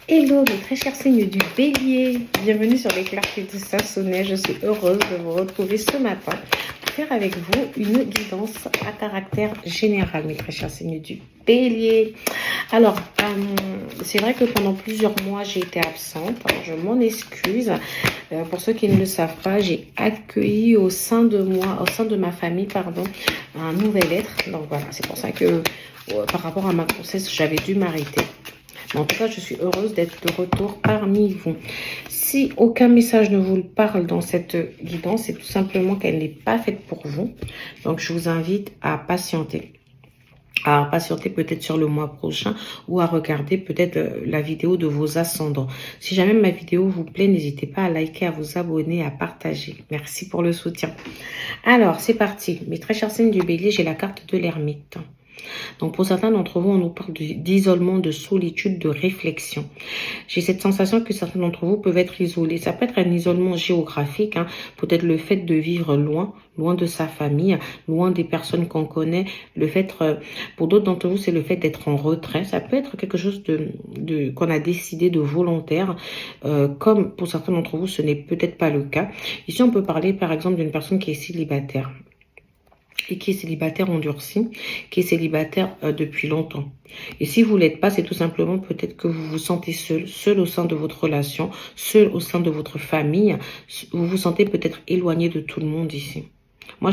Hello mes très chers signes du bélier, bienvenue sur les clartés de Sassonnet. Je suis heureuse de vous retrouver ce matin pour faire avec vous une guidance à caractère général, mes très chers signes du bélier. Alors, c'est vrai que pendant plusieurs mois j'ai été absente, alors je m'en excuse. Pour ceux qui ne le savent pas, j'ai accueilli au sein de moi, au sein de ma famille, pardon, un nouvel être. Donc voilà, c'est pour ça que par rapport à ma grossesse, j'avais dû m'arrêter. En tout cas, je suis heureuse d'être de retour parmi vous. Si aucun message ne vous parle dans cette guidance, c'est tout simplement qu'elle n'est pas faite pour vous. Donc, je vous invite à patienter. À patienter peut-être sur le mois prochain ou à regarder peut-être la vidéo de vos ascendants. Si jamais ma vidéo vous plaît, n'hésitez pas à liker, à vous abonner, à partager. Merci pour le soutien. Alors, c'est parti. Mes très chers signes du bélier, j'ai la carte de l'ermite. Donc pour certains d'entre vous, on nous parle d'isolement, de solitude, de réflexion. J'ai cette sensation que certains d'entre vous peuvent être isolés. Ça peut être un isolement géographique, peut-être le fait de vivre loin de sa famille, loin des personnes qu'on connaît. Le fait, pour d'autres d'entre vous, c'est le fait d'être en retrait. Ça peut être quelque chose qu'on a décidé de volontaire, comme pour certains d'entre vous, ce n'est peut-être pas le cas. Ici, on peut parler par exemple d'une personne qui est célibataire. Et qui est célibataire endurci, qui est célibataire depuis longtemps. Et si vous l'êtes pas, c'est tout simplement peut-être que vous vous sentez seul au sein de votre relation, seul au sein de votre famille. Vous vous sentez peut-être éloigné de tout le monde ici. Moi,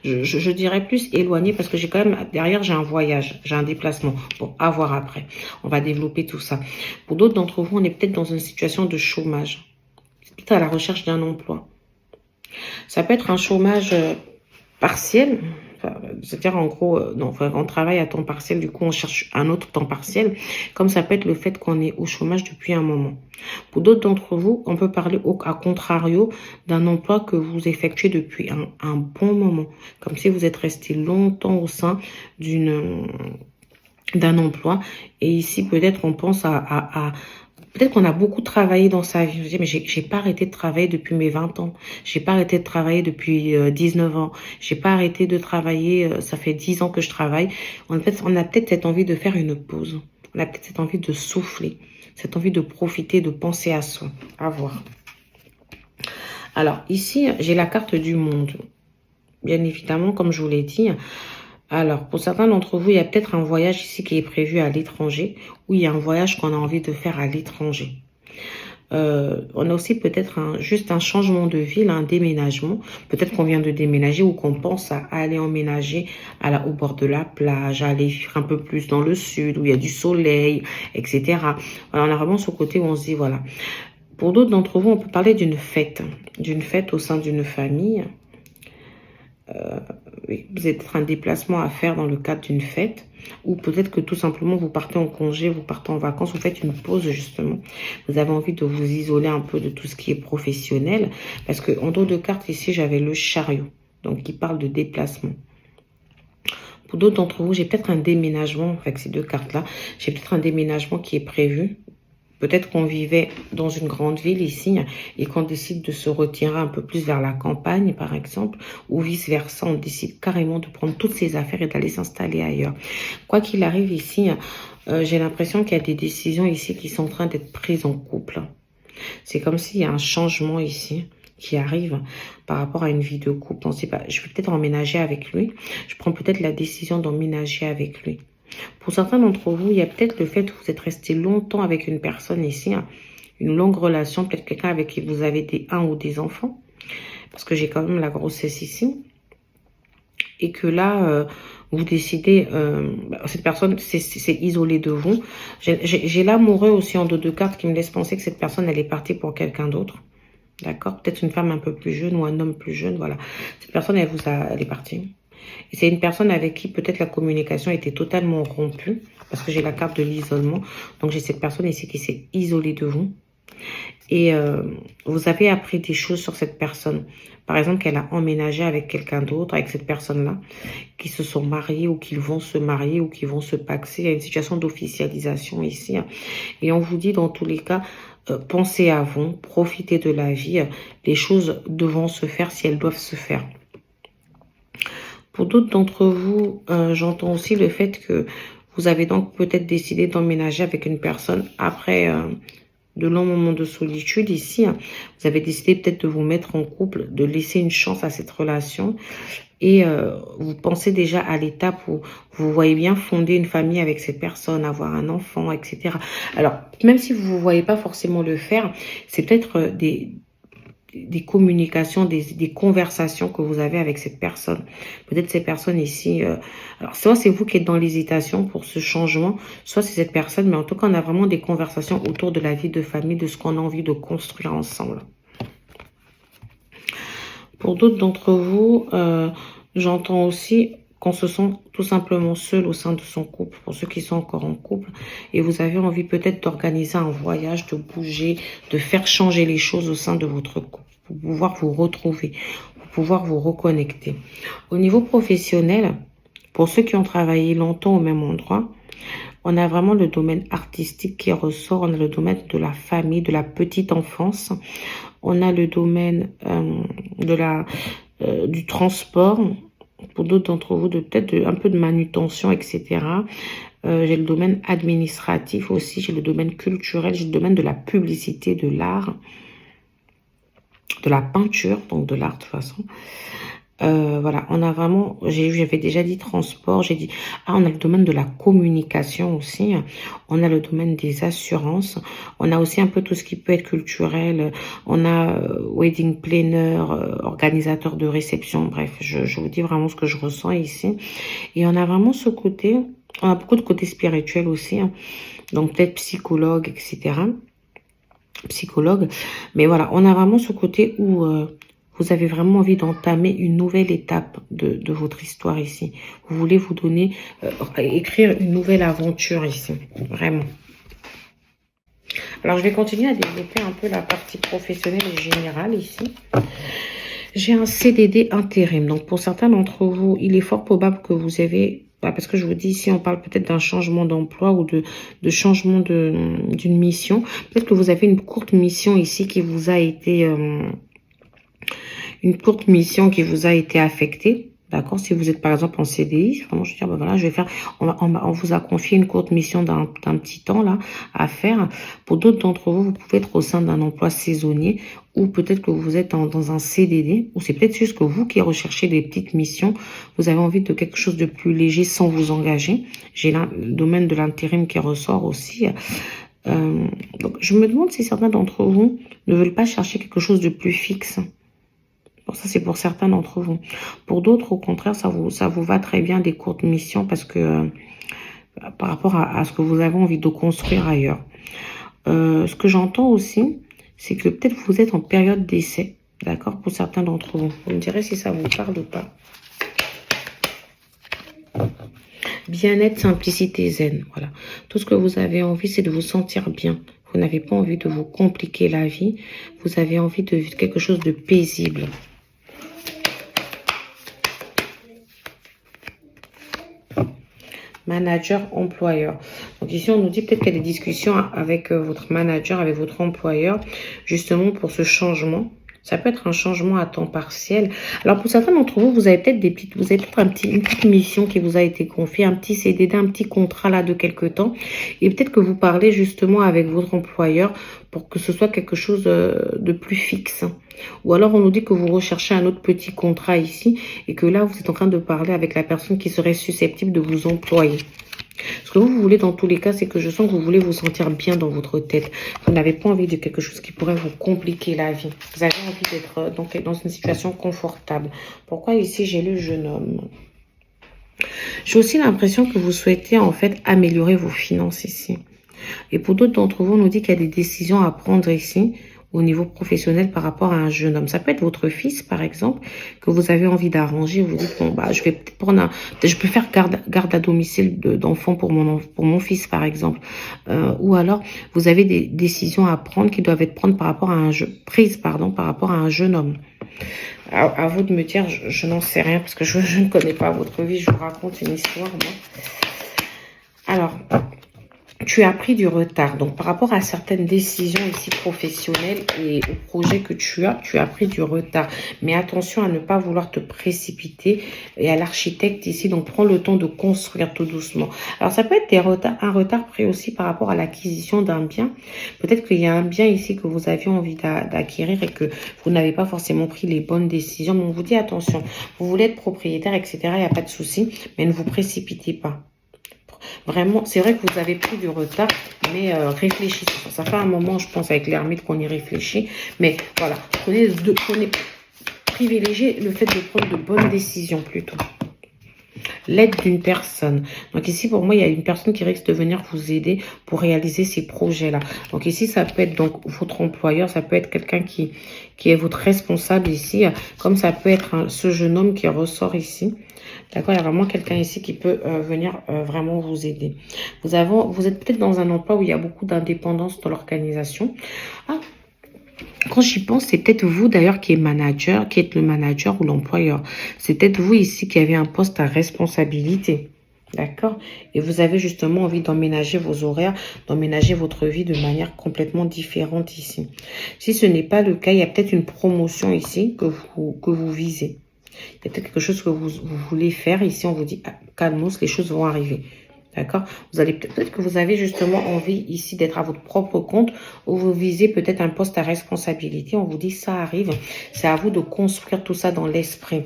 je dirais plus éloigné parce que j'ai quand même, derrière, j'ai un voyage, j'ai un déplacement. Bon, à voir après. On va développer tout ça. Pour d'autres d'entre vous, on est peut-être dans une situation de chômage. Peut-être à la recherche d'un emploi. Ça peut être un chômage partiel, c'est-à-dire en gros, on travaille à temps partiel, du coup on cherche un autre temps partiel, comme ça peut être le fait qu'on est au chômage depuis un moment. Pour d'autres d'entre vous, on peut parler à contrario d'un emploi que vous effectuez depuis un bon moment, comme si vous êtes resté longtemps au sein d'un emploi, et ici peut-être on pense peut-être qu'on a beaucoup travaillé dans sa vie. Je dis, mais j'ai pas arrêté de travailler depuis mes 20 ans. J'ai pas arrêté de travailler depuis 19 ans. J'ai pas arrêté de travailler, ça fait 10 ans que je travaille. On a peut-être cette envie de faire une pause. On a peut-être cette envie de souffler. Cette envie de profiter, de penser à soi. À voir. Alors, ici, j'ai la carte du monde. Bien évidemment, comme je vous l'ai dit. Alors, pour certains d'entre vous, il y a peut-être un voyage ici qui est prévu à l'étranger, ou il y a un voyage qu'on a envie de faire à l'étranger. On a aussi peut-être juste un changement de ville, un déménagement. Peut-être qu'on vient de déménager ou qu'on pense à aller emménager au bord de la plage, à aller vivre un peu plus dans le sud, où il y a du soleil, etc. Voilà, on a vraiment ce côté où on se dit, voilà. Pour d'autres d'entre vous, on peut parler d'une fête au sein d'une famille. Oui, vous êtes un déplacement à faire dans le cadre d'une fête, ou peut-être que tout simplement vous partez en congé, vous partez en vacances, vous faites une pause justement. Vous avez envie de vous isoler un peu de tout ce qui est professionnel, parce que en dos de carte ici, j'avais le chariot, donc qui parle de déplacement. Pour d'autres d'entre vous, j'ai peut-être un déménagement, avec ces deux cartes-là, j'ai peut-être un déménagement qui est prévu. Peut-être qu'on vivait dans une grande ville ici et qu'on décide de se retirer un peu plus vers la campagne, par exemple, ou vice-versa, on décide carrément de prendre toutes ses affaires et d'aller s'installer ailleurs. Quoi qu'il arrive ici, j'ai l'impression qu'il y a des décisions ici qui sont en train d'être prises en couple. C'est comme s'il y a un changement ici qui arrive par rapport à une vie de couple. On sait pas, je vais peut-être emménager avec lui. Je prends peut-être la décision d'emménager avec lui. Pour certains d'entre vous, il y a peut-être le fait que vous êtes resté longtemps avec une personne ici, une longue relation, peut-être quelqu'un avec qui vous avez un ou des enfants, parce que j'ai quand même la grossesse ici, et que là, vous décidez, cette personne s'est isolée de vous. J'ai l'amoureux aussi en dos de cartes qui me laisse penser que cette personne, elle est partie pour quelqu'un d'autre. D'accord? Peut-être une femme un peu plus jeune ou un homme plus jeune, voilà. Cette personne, elle est partie. Et c'est une personne avec qui peut-être la communication était totalement rompue, parce que j'ai la carte de l'isolement. Donc j'ai cette personne ici qui s'est isolée de vous. Et vous avez appris des choses sur cette personne. Par exemple, qu'elle a emménagé avec quelqu'un d'autre, avec cette personne-là, qui se sont mariés ou qui vont se marier ou qui vont se paxer. Il y a une situation d'officialisation ici. Et on vous dit dans tous les cas, pensez à vous, profitez de la vie. Les choses devront se faire si elles doivent se faire. Pour d'autres d'entre vous, j'entends aussi le fait que Vous avez donc peut-être décidé d'emménager avec une personne après de longs moments de solitude ici. Hein. Vous avez décidé peut-être de vous mettre en couple, de laisser une chance à cette relation. Et vous pensez déjà à l'étape où vous voyez bien fonder une famille avec cette personne, avoir un enfant, etc. Alors, même si vous ne voyez pas forcément le faire, c'est peut-être des communications, des conversations que vous avez avec cette personne. Peut-être ces personnes ici, alors soit c'est vous qui êtes dans l'hésitation pour ce changement, soit c'est cette personne, mais en tout cas on a vraiment des conversations autour de la vie de famille, de ce qu'on a envie de construire ensemble. Pour d'autres d'entre vous, j'entends aussi qu'on se sent tout simplement seul au sein de son couple, pour ceux qui sont encore en couple, et vous avez envie peut-être d'organiser un voyage, de bouger, de faire changer les choses au sein de votre couple, pour pouvoir vous retrouver, pour pouvoir vous reconnecter. Au niveau professionnel, pour ceux qui ont travaillé longtemps au même endroit, on a vraiment le domaine artistique qui ressort, on a le domaine de la famille, de la petite enfance, on a le domaine du transport, pour d'autres d'entre vous, peut-être un peu de manutention, etc. J'ai le domaine administratif aussi, j'ai le domaine culturel, j'ai le domaine de la publicité, de l'art, de la peinture, donc de l'art de toute façon. Voilà, on a vraiment, j'avais déjà dit transport, j'ai dit, on a le domaine de la communication aussi, on a le domaine des assurances, on a aussi un peu tout ce qui peut être culturel, on a wedding planner, organisateur de réception, bref, je vous dis vraiment ce que je ressens ici. Et on a vraiment ce côté, on a beaucoup de côté spirituel aussi, hein, donc peut-être psychologue, etc. Psychologue, mais voilà, on a vraiment ce côté où vous avez vraiment envie d'entamer une nouvelle étape de votre histoire ici. Vous voulez vous donner, écrire une nouvelle aventure ici, vraiment. Alors, je vais continuer à développer un peu la partie professionnelle et générale ici. J'ai un CDD intérim. Donc, pour certains d'entre vous, il est fort probable que vous avez... Parce que je vous dis ici, on parle peut-être d'un changement d'emploi ou de changement d'une mission. Peut-être que vous avez une courte mission ici qui vous a été... une courte mission qui vous a été affectée, d'accord? Si vous êtes par exemple en CDI, vraiment je veux dire, ben voilà, je vais faire, on vous a confié une courte mission d'un petit temps là à faire. Pour d'autres d'entre vous, vous pouvez être au sein d'un emploi saisonnier ou peut-être que vous êtes dans un CDD ou c'est peut-être juste que vous qui recherchez des petites missions, vous avez envie de quelque chose de plus léger sans vous engager. J'ai le domaine de l'intérim qui ressort aussi. Donc je me demande si certains d'entre vous ne veulent pas chercher quelque chose de plus fixe. Bon, ça, c'est pour certains d'entre vous. Pour d'autres, au contraire, ça vous va très bien des courtes missions parce que par rapport à ce que vous avez envie de construire ailleurs. Ce que j'entends aussi, c'est que peut-être vous êtes en période d'essai, d'accord, pour certains d'entre vous. Vous me direz si ça vous parle ou pas. Bien-être, simplicité, zen. Voilà. Tout ce que vous avez envie, c'est de vous sentir bien. Vous n'avez pas envie de vous compliquer la vie. Vous avez envie de vivre quelque chose de paisible. Manager, employeur. Donc ici, on nous dit peut-être qu'il y a des discussions avec votre manager, avec votre employeur, justement pour ce changement. Ça peut être un changement à temps partiel. Alors pour certains d'entre vous, vous avez peut-être une petite mission qui vous a été confiée, un petit CDD, un petit contrat là de quelque temps. Et peut-être que vous parlez justement avec votre employeur pour que ce soit quelque chose de plus fixe. Ou alors on nous dit que vous recherchez un autre petit contrat ici et que là vous êtes en train de parler avec la personne qui serait susceptible de vous employer. Ce que vous voulez dans tous les cas, c'est que je sens que vous voulez vous sentir bien dans votre tête. Vous n'avez pas envie de quelque chose qui pourrait vous compliquer la vie. Vous avez envie d'être dans une situation confortable. Pourquoi ici j'ai le jeune homme? J'ai aussi l'impression que vous souhaitez en fait améliorer vos finances ici. Et pour d'autres d'entre vous, on nous dit qu'il y a des décisions à prendre ici au niveau professionnel par rapport à un jeune homme. Ça peut être votre fils, par exemple, que vous avez envie d'arranger. Vous dites, bon, bah, je vais peut-être prendre je peux faire garde à domicile d'enfant pour mon fils, par exemple. Ou alors, vous avez des décisions à prendre qui doivent être prises par rapport à un jeune homme. À vous de me dire, je n'en sais rien parce que je ne connais pas votre vie. Je vous raconte une histoire, moi. Alors, tu as pris du retard. Donc, par rapport à certaines décisions ici professionnelles et au projet que tu as pris du retard. Mais attention à ne pas vouloir te précipiter. Et à l'architecte ici, donc prends le temps de construire tout doucement. Alors, ça peut être un retard pris aussi par rapport à l'acquisition d'un bien. Peut-être qu'il y a un bien ici que vous aviez envie d'acquérir et que vous n'avez pas forcément pris les bonnes décisions. Mais on vous dit attention, vous voulez être propriétaire, etc. Il n'y a pas de souci, mais ne vous précipitez pas. Vraiment, c'est vrai que vous avez pris du retard, mais réfléchissez. Ça fait un moment, je pense, avec l'ermite qu'on y réfléchit. Mais voilà, privilégiez le fait de prendre de bonnes décisions plutôt. L'aide d'une personne. Donc ici, pour moi, il y a une personne qui risque de venir vous aider pour réaliser ces projets-là. Donc ici, ça peut être donc votre employeur, ça peut être quelqu'un qui est votre responsable ici, comme ça peut être ce jeune homme qui ressort ici. D'accord, il y a vraiment quelqu'un ici qui peut venir vraiment vous aider. Vous êtes peut-être dans un emploi où il y a beaucoup d'indépendance dans l'organisation. Ah, quand j'y pense, c'est peut-être vous d'ailleurs qui êtes le manager ou l'employeur. C'est peut-être vous ici qui avez un poste à responsabilité. D'accord? Et vous avez justement envie d'emménager vos horaires, d'emménager votre vie de manière complètement différente ici. Si ce n'est pas le cas, il y a peut-être une promotion ici que vous visez. Il y a peut-être quelque chose que vous voulez faire. Ici, on vous dit, ah, calmos, les choses vont arriver. D'accord? Vous allez peut-être que vous avez justement envie ici d'être à votre propre compte ou vous visez peut-être un poste à responsabilité. On vous dit, ça arrive. C'est à vous de construire tout ça dans l'esprit.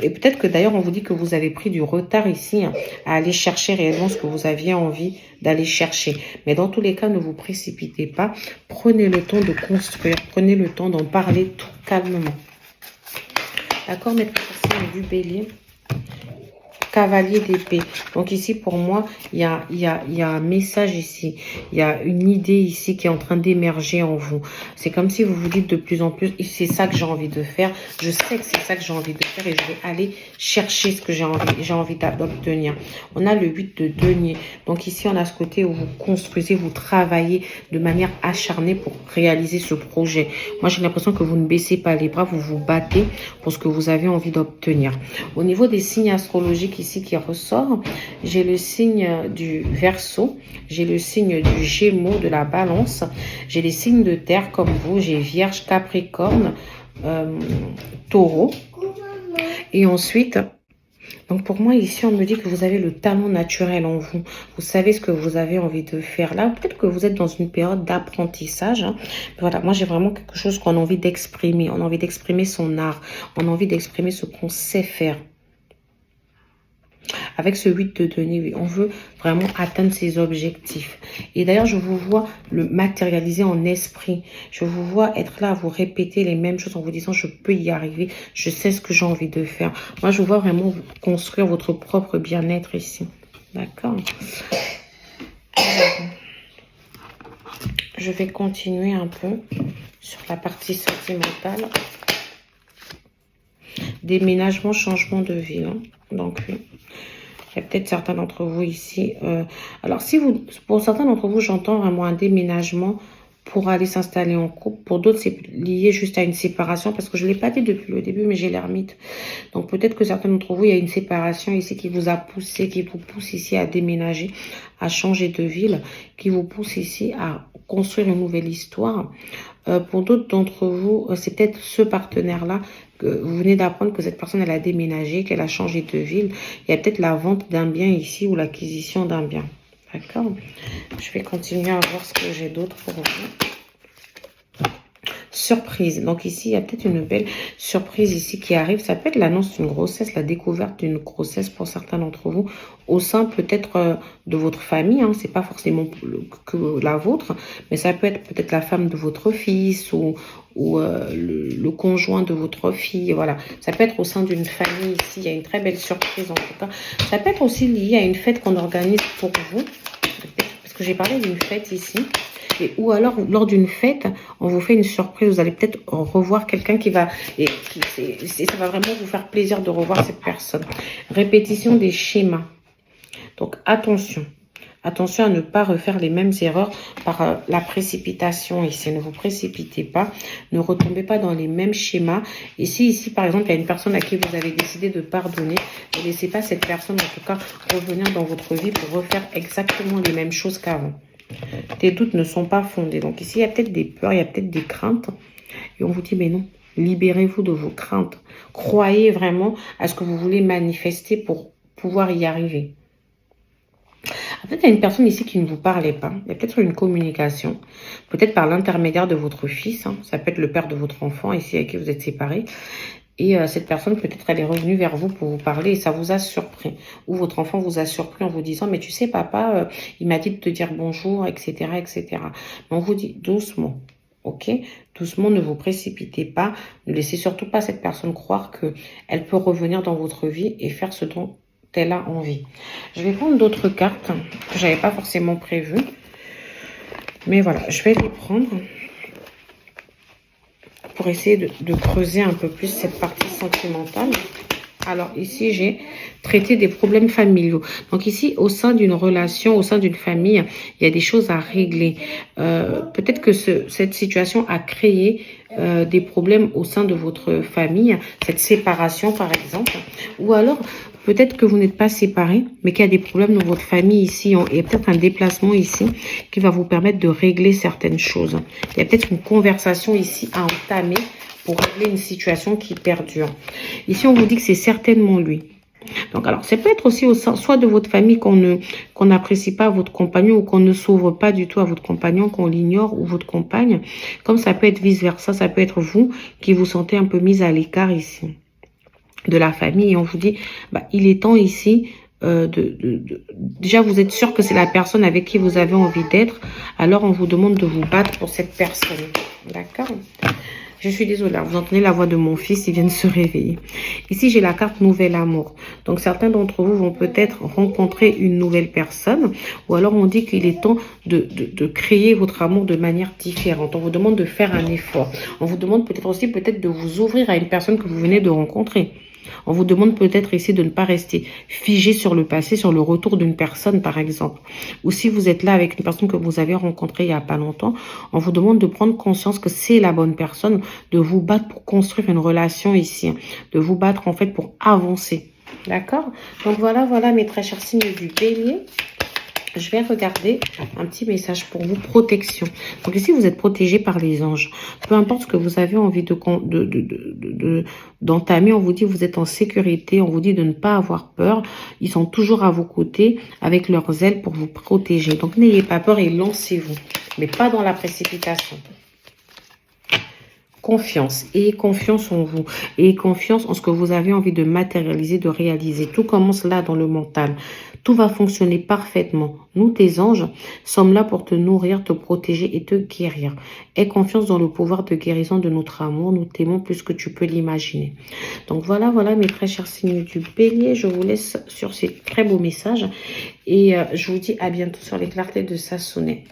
Et peut-être que d'ailleurs, on vous dit que vous avez pris du retard ici à aller chercher réellement ce que vous aviez envie d'aller chercher. Mais dans tous les cas, ne vous précipitez pas. Prenez le temps de construire. Prenez le temps d'en parler tout calmement. D'accord, maître du bélier. Cavalier d'épée. Donc ici, pour moi, il y a un message ici. Il y a une idée ici qui est en train d'émerger en vous. C'est comme si vous vous dites de plus en plus, c'est ça que j'ai envie de faire. Je sais que c'est ça que j'ai envie de faire et je vais aller chercher ce que j'ai envie d'obtenir. On a le 8 de denier. Donc ici, on a ce côté où vous construisez, vous travaillez de manière acharnée pour réaliser ce projet. Moi, j'ai l'impression que vous ne baissez pas les bras, vous vous battez pour ce que vous avez envie d'obtenir. Au niveau des signes astrologiques ici qui ressort, j'ai le signe du Verseau, j'ai le signe du Gémeaux, de la Balance, j'ai les signes de terre comme vous, j'ai Vierge, Capricorne, Taureau. Et ensuite, donc pour moi ici, on me dit que vous avez le talent naturel en vous. Vous savez ce que vous avez envie de faire. Là, peut-être que vous êtes dans une période d'apprentissage. Hein. Voilà, moi j'ai vraiment quelque chose qu'on a envie d'exprimer. On a envie d'exprimer son art. On a envie d'exprimer ce qu'on sait faire. Avec ce 8 de denier, on veut vraiment atteindre ses objectifs. Et d'ailleurs, je vous vois le matérialiser en esprit. Je vous vois être là à vous répéter les mêmes choses en vous disant, je peux y arriver, je sais ce que j'ai envie de faire. Moi, je vous vois vraiment construire votre propre bien-être ici. D'accord? Je vais continuer un peu sur la partie sentimentale. Déménagement, changement de vie. Hein. Donc, oui. Il y a peut-être certains d'entre vous ici. Alors, pour certains d'entre vous, j'entends vraiment un déménagement pour aller s'installer en couple. Pour d'autres, c'est lié juste à une séparation parce que je ne l'ai pas dit depuis le début, mais j'ai l'ermite. Donc, peut-être que certains d'entre vous, il y a une séparation ici qui vous a poussé, qui vous pousse ici à déménager, à changer de ville, qui vous pousse ici à construire une nouvelle histoire. Pour d'autres d'entre vous, c'est peut-être ce partenaire-là que vous venez d'apprendre que cette personne, elle a déménagé, qu'elle a changé de ville. Il y a peut-être la vente d'un bien ici ou l'acquisition d'un bien. D'accord? Je vais continuer à voir ce que j'ai d'autre pour vous. Surprise. Donc ici, il y a peut-être une belle surprise ici qui arrive. Ça peut être l'annonce d'une grossesse, la découverte d'une grossesse pour certains d'entre vous, au sein peut-être de votre famille. Hein. C'est pas forcément que la vôtre, mais ça peut être peut-être la femme de votre fils ou le conjoint de votre fille. Voilà, ça peut être au sein d'une famille ici. Il y a une très belle surprise en tout cas. Ça peut être aussi lié à une fête qu'on organise pour vous, parce que j'ai parlé d'une fête ici. Ou alors, lors d'une fête, on vous fait une surprise. Vous allez peut-être revoir quelqu'un qui va... ça va vraiment vous faire plaisir de revoir cette personne. Répétition des schémas. Donc, attention. Attention à ne pas refaire les mêmes erreurs par la précipitation ici. Ne vous précipitez pas. Ne retombez pas dans les mêmes schémas. Ici, par exemple, il y a une personne à qui vous avez décidé de pardonner. Ne laissez pas cette personne, en tout cas, revenir dans votre vie pour refaire exactement les mêmes choses qu'avant. Tes doutes ne sont pas fondés. Donc ici, il y a peut-être des peurs, il y a peut-être des craintes. Et on vous dit, mais non, libérez-vous de vos craintes. Croyez vraiment à ce que vous voulez manifester pour pouvoir y arriver. Peut-être il y a une personne ici qui ne vous parlait pas. Il y a peut-être une communication. Peut-être par l'intermédiaire de votre fils. Ça peut être le père de votre enfant ici avec qui vous êtes séparés. Et cette personne, peut-être, elle est revenue vers vous pour vous parler et ça vous a surpris. Ou votre enfant vous a surpris en vous disant, mais tu sais, papa, il m'a dit de te dire bonjour, etc., etc. Mais on vous dit doucement, ok? Doucement, ne vous précipitez pas. Ne laissez surtout pas cette personne croire qu'elle peut revenir dans votre vie et faire ce dont elle a envie. Je vais prendre d'autres cartes que je n'avais pas forcément prévues. Mais voilà, je vais les prendre pour essayer de creuser un peu plus cette partie sentimentale. Alors ici, j'ai traité des problèmes familiaux. Donc ici, au sein d'une relation, au sein d'une famille, il y a des choses à régler. Peut-être que cette situation a créé des problèmes au sein de votre famille, cette séparation par exemple. Ou alors, peut-être que vous n'êtes pas séparés, mais qu'il y a des problèmes dans votre famille ici. Il y a peut-être un déplacement ici qui va vous permettre de régler certaines choses. Il y a peut-être une conversation ici à entamer pour régler une situation qui perdure. Ici, on vous dit que c'est certainement lui. Donc, alors, ça peut être aussi au sein, soit de votre famille qu'on n'apprécie pas votre compagnon ou qu'on ne s'ouvre pas du tout à votre compagnon, qu'on l'ignore ou votre compagne. Comme ça peut être vice-versa, ça peut être vous qui vous sentez un peu mise à l'écart ici de la famille. Et on vous dit, il est temps ici déjà vous êtes sûr que c'est la personne avec qui vous avez envie d'être. Alors, on vous demande de vous battre pour cette personne. D'accord ? Je suis désolée, vous entendez la voix de mon fils, il vient de se réveiller. Ici, j'ai la carte Nouvel Amour. Donc, certains d'entre vous vont peut-être rencontrer une nouvelle personne. Ou alors, on dit qu'il est temps de créer votre amour de manière différente. On vous demande de faire un effort. On vous demande peut-être aussi de vous ouvrir à une personne que vous venez de rencontrer. On vous demande peut-être ici de ne pas rester figé sur le passé, sur le retour d'une personne par exemple. Ou si vous êtes là avec une personne que vous avez rencontrée il n'y a pas longtemps, on vous demande de prendre conscience que c'est la bonne personne, de vous battre pour construire une relation ici, de vous battre en fait pour avancer. D'accord? Donc voilà mes très chers signes du Bélier. Je vais regarder un petit message pour vous, protection. Donc ici, vous êtes protégé par les anges. Peu importe ce que vous avez envie d'entamer, on vous dit que vous êtes en sécurité, on vous dit de ne pas avoir peur. Ils sont toujours à vos côtés avec leurs ailes pour vous protéger. Donc n'ayez pas peur et lancez-vous, mais pas dans la précipitation. Confiance. Ayez confiance en vous. Ayez confiance en ce que vous avez envie de matérialiser, de réaliser. Tout commence là dans le mental. Tout va fonctionner parfaitement. Nous, tes anges, sommes là pour te nourrir, te protéger et te guérir. Aie confiance dans le pouvoir de guérison de notre amour. Nous t'aimons plus que tu peux l'imaginer. Donc voilà mes très chers signes du Bélier. Je vous laisse sur ces très beaux messages. Et je vous dis à bientôt sur les clartés de Sassonet.